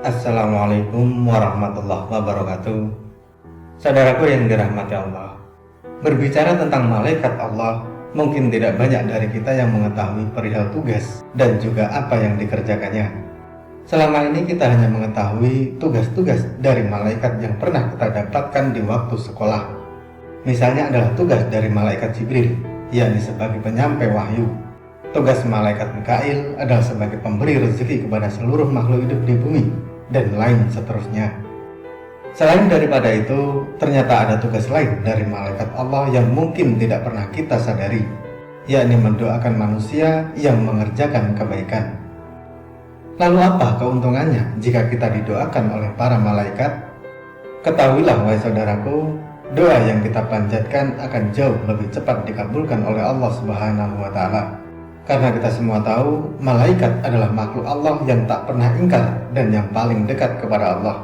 Assalamualaikum warahmatullahi wabarakatuh. Saudaraku yang dirahmati Allah, berbicara tentang malaikat Allah, mungkin tidak banyak dari kita yang mengetahui perihal tugas dan juga apa yang dikerjakannya. Selama ini kita hanya mengetahui tugas-tugas dari malaikat yang pernah kita dapatkan di waktu sekolah. Misalnya adalah tugas dari malaikat Jibril, yakni sebagai penyampai wahyu. Tugas malaikat Mikail adalah sebagai pemberi rezeki kepada seluruh makhluk hidup di bumi, dan lain seterusnya. Selain daripada itu, ternyata ada tugas lain dari malaikat Allah yang mungkin tidak pernah kita sadari, yakni mendoakan manusia yang mengerjakan kebaikan. Lalu apa keuntungannya jika kita didoakan oleh para malaikat? Ketahuilah wahai saudaraku, doa yang kita panjatkan akan jauh lebih cepat dikabulkan oleh Allah Subhanahu wa Ta'ala. Karena kita semua tahu, malaikat adalah makhluk Allah yang tak pernah ingkar dan yang paling dekat kepada Allah.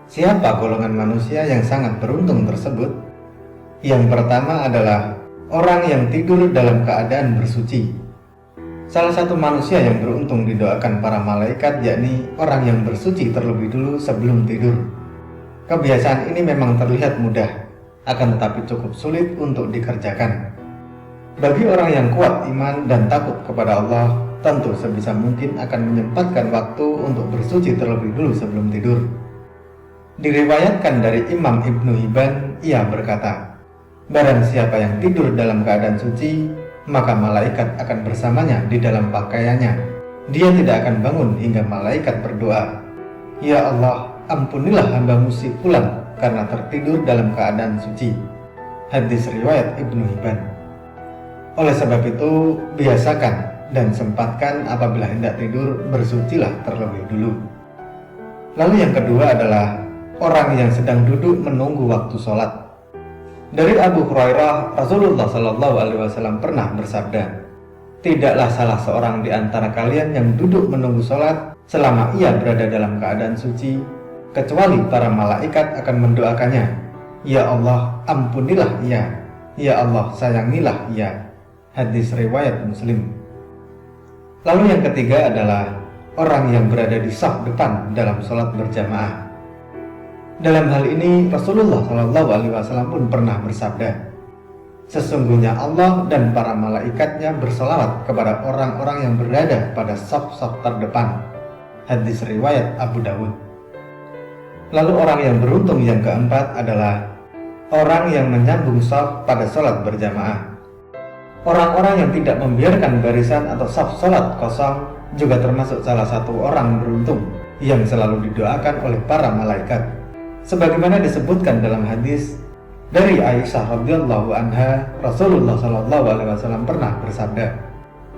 Siapa golongan manusia yang sangat beruntung tersebut? Yang pertama adalah orang yang tidur dalam keadaan bersuci. Salah satu manusia yang beruntung didoakan para malaikat yakni orang yang bersuci terlebih dulu sebelum tidur. Kebiasaan ini memang terlihat mudah, akan tetapi cukup sulit untuk dikerjakan. Bagi orang yang kuat iman dan takut kepada Allah, tentu sebisa mungkin akan menyempatkan waktu untuk bersuci terlebih dulu sebelum tidur. Diriwayatkan dari Imam Ibnu Hibban, ia berkata, barang siapa yang tidur dalam keadaan suci, maka malaikat akan bersamanya di dalam pakaiannya. Dia tidak akan bangun hingga malaikat berdoa, ya Allah, ampunilah hamba-Mu si fulan karena tertidur dalam keadaan suci. Hadis riwayat Ibnu Hibban. Oleh sebab itu, biasakan dan sempatkan apabila hendak tidur, bersucilah terlebih dulu. Lalu yang kedua adalah orang yang sedang duduk menunggu waktu sholat. Dari Abu Hurairah, Rasulullah SAW pernah bersabda, tidaklah salah seorang di antara kalian yang duduk menunggu sholat selama ia berada dalam keadaan suci, kecuali para malaikat akan mendoakannya, ya Allah, ampunilah ia, ya Allah, sayangilah ia. Hadis riwayat Muslim. Lalu yang ketiga adalah orang yang berada di saf depan dalam sholat berjamaah. Dalam hal ini Rasulullah SAW pun pernah bersabda, sesungguhnya Allah dan para malaikatnya bersolawat kepada orang-orang yang berada pada saf-saf terdepan. Hadis riwayat Abu Dawud. Lalu orang yang beruntung yang keempat adalah orang yang menyambung saf pada sholat berjamaah. Orang-orang yang tidak membiarkan barisan atau saf sholat kosong juga termasuk salah satu orang beruntung yang selalu didoakan oleh para malaikat. Sebagaimana disebutkan dalam hadis dari Aisyah radhiyallahu anha, Rasulullah SAW pernah bersabda,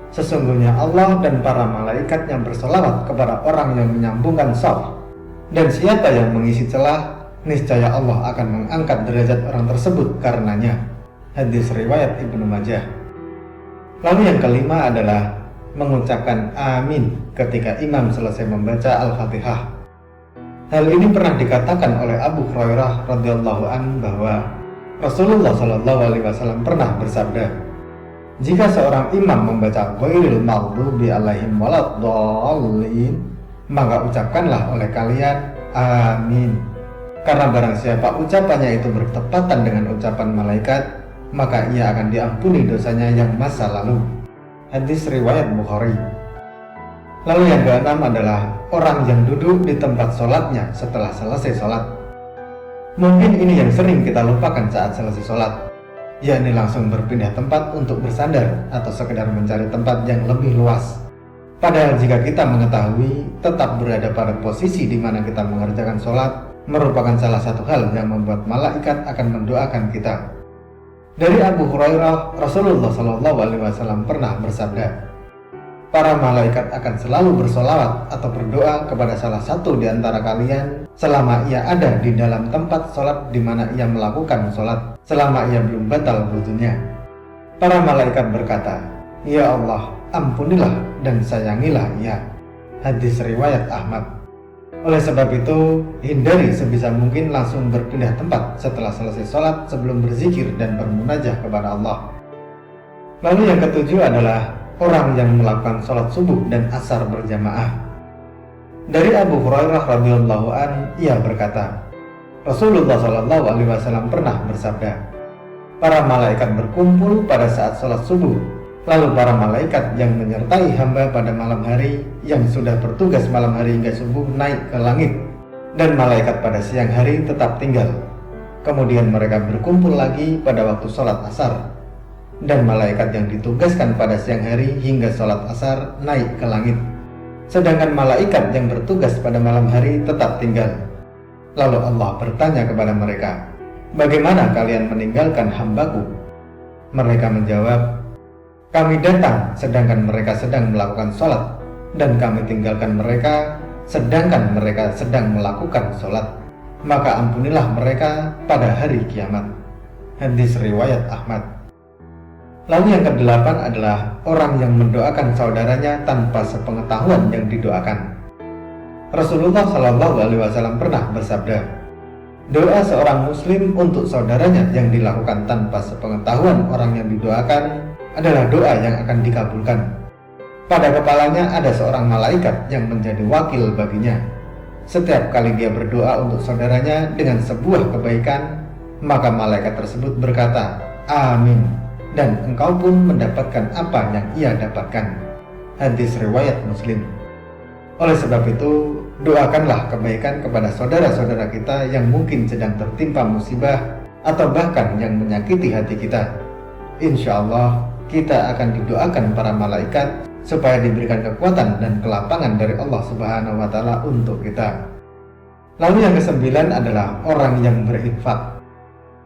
sesungguhnya Allah dan para malaikatnya bersolawat kepada orang yang menyambungkan saf, dan siapa yang mengisi celah, niscaya Allah akan mengangkat derajat orang tersebut karenanya. Hadis riwayat Ibnu Majah. Lalu yang kelima adalah mengucapkan amin ketika imam selesai membaca Al-Fatihah. Hal ini pernah dikatakan oleh Abu Hurairah radhiyallahu an bahwa Rasulullah SAW pernah bersabda, jika seorang imam membaca ghairil maghdubi alaihim waladdallin, maka ucapkanlah oleh kalian amin. Karena barang siapa ucapannya itu bertepatan dengan ucapan malaikat, maka ia akan diampuni dosanya yang masa lalu. Hadis riwayat Bukhari. Lalu yang keenam adalah orang yang duduk di tempat sholatnya setelah selesai sholat. Mungkin ini yang sering kita lupakan saat selesai sholat, yakni langsung berpindah tempat untuk bersandar atau sekedar mencari tempat yang lebih luas. Padahal jika kita mengetahui tetap berada pada posisi di mana kita mengerjakan sholat merupakan salah satu hal yang membuat malaikat akan mendoakan kita. Dari Abu Hurairah, Rasulullah SAW pernah bersabda, para malaikat akan selalu bersolawat atau berdoa kepada salah satu di antara kalian selama ia ada di dalam tempat sholat di mana ia melakukan sholat, selama ia belum batal wudunya. Para malaikat berkata, ya Allah, ampunilah dan sayangilah ia. Hadis riwayat Ahmad. Oleh sebab itu, hindari sebisa mungkin langsung berpindah tempat setelah selesai sholat sebelum berzikir dan bermunajah kepada Allah. Lalu yang ketujuh adalah orang yang melakukan sholat subuh dan asar berjamaah. Dari Abu Hurairah radhiyallahu an, ia berkata, Rasulullah Shallallahu Alaihi Wasallam pernah bersabda, para malaikat berkumpul pada saat sholat subuh, lalu para malaikat yang menyertai hamba pada malam hari yang sudah bertugas malam hari hingga subuh naik ke langit, dan malaikat pada siang hari tetap tinggal. Kemudian mereka berkumpul lagi pada waktu sholat asar, dan malaikat yang ditugaskan pada siang hari hingga sholat asar naik ke langit, sedangkan malaikat yang bertugas pada malam hari tetap tinggal. Lalu Allah bertanya kepada mereka, bagaimana kalian meninggalkan hambaku? Mereka menjawab, kami datang sedangkan mereka sedang melakukan sholat, dan kami tinggalkan mereka sedangkan mereka sedang melakukan sholat. Maka ampunilah mereka pada hari kiamat. Hadis riwayat Ahmad. Lalu yang kedelapan adalah orang yang mendoakan saudaranya tanpa sepengetahuan yang didoakan. Rasulullah Shallallahu Alaihi Wasallam pernah bersabda, doa seorang muslim untuk saudaranya yang dilakukan tanpa sepengetahuan orang yang didoakan adalah doa yang akan dikabulkan. Pada kepalanya ada seorang malaikat yang menjadi wakil baginya. Setiap kali dia berdoa untuk saudaranya dengan sebuah kebaikan, maka malaikat tersebut berkata, amin, dan engkau pun mendapatkan apa yang ia dapatkan. Hadis riwayat Muslim. Oleh sebab itu, doakanlah kebaikan kepada saudara-saudara kita yang mungkin sedang tertimpa musibah atau bahkan yang menyakiti hati kita. Insya Allah, kita akan didoakan para malaikat supaya diberikan kekuatan dan kelapangan dari Allah Subhanahu wa Ta'ala untuk kita. Lalu yang kesembilan adalah orang yang berinfak.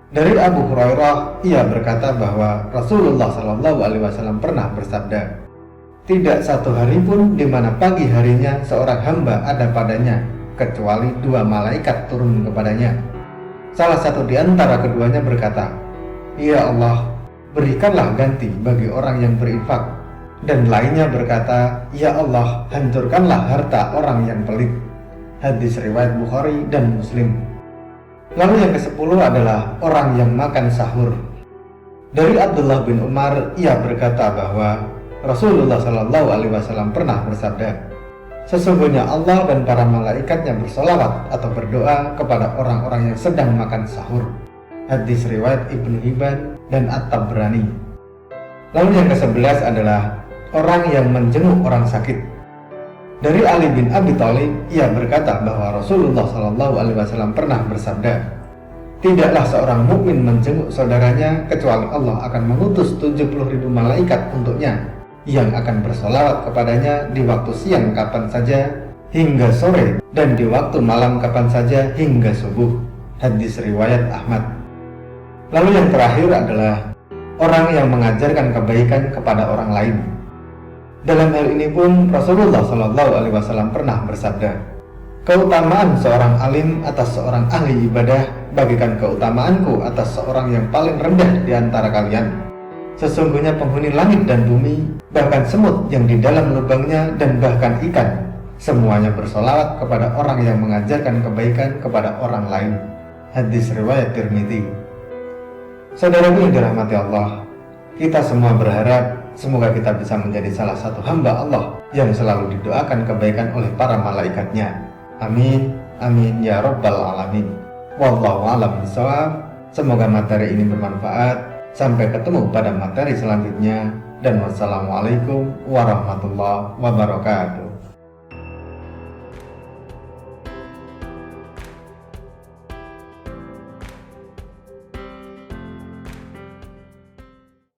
Dari Abu Hurairah, ia berkata bahwa Rasulullah Shallallahu Alaihi Wasallam pernah bersabda, tidak satu hari pun di mana pagi harinya seorang hamba ada padanya kecuali dua malaikat turun kepadanya. Salah satu di antara keduanya berkata, ya Allah, berikanlah ganti bagi orang yang berinfak. Dan lainnya berkata, ya Allah, hancurkanlah harta orang yang pelit. Hadis riwayat Bukhari dan Muslim. Lalu yang ke-10 adalah orang yang makan sahur. Dari Abdullah bin Umar, ia berkata bahwa Rasulullah Shallallahu Alaihi Wasallam pernah bersabda, sesungguhnya Allah dan para malaikatnya bersolawat atau berdoa kepada orang-orang yang sedang makan sahur. Hadis riwayat Ibnu Hibban dan At-Tabrani. Lalu yang ke-11 adalah orang yang menjenguk orang sakit. Dari Ali bin Abi Thalib, ia berkata bahwa Rasulullah Shallallahu Alaihi Wasallam pernah bersabda, tidaklah seorang mukmin menjenguk saudaranya kecuali Allah akan mengutus 70.000 malaikat untuknya yang akan bersolawat kepadanya di waktu siang kapan saja hingga sore dan di waktu malam kapan saja hingga subuh. Hadis riwayat Ahmad. Lalu yang terakhir adalah orang yang mengajarkan kebaikan kepada orang lain. Dalam hal ini pun Rasulullah Shallallahu Alaihi Wasallam pernah bersabda, keutamaan seorang alim atas seorang ahli ibadah bagikan keutamaanku atas seorang yang paling rendah di antara kalian. Sesungguhnya penghuni langit dan bumi, bahkan semut yang di dalam lubangnya dan bahkan ikan, semuanya bersolawat kepada orang yang mengajarkan kebaikan kepada orang lain. Hadis riwayat Tirmidzi. Saudaraku yang dirahmati Allah, kita semua berharap semoga kita bisa menjadi salah satu hamba Allah yang selalu didoakan kebaikan oleh para malaikatnya. Amin, amin ya rabbal alamin. Wallahu a'lam bishawab. Semoga materi ini bermanfaat. Sampai ketemu pada materi selanjutnya. Dan wassalamualaikum warahmatullahi wabarakatuh.